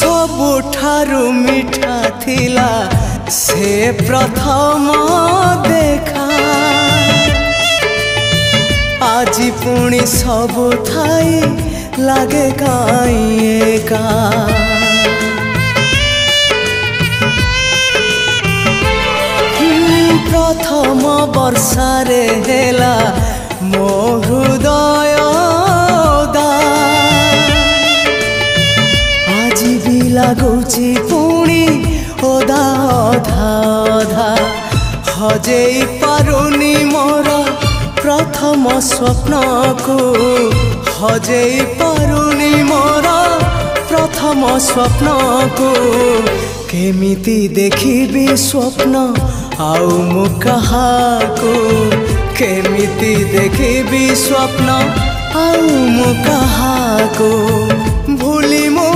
सबुठारु मिठा थिला से प्रथम देखा आज पुणी सबु थाई लागे काई एका प्रथम वर्षारे हेला मो हृदय आज भी लगुची पुणी ओदा अधा अधा हजेई पारुनी मोर प्रथम स्वप्न को हजेई पारुनी मोर प्रथम स्वप्न को केमिति देखिबी स्वप्न आउ मु कहाको केमिति देखिबी स्वप्न आउ मु कहाको।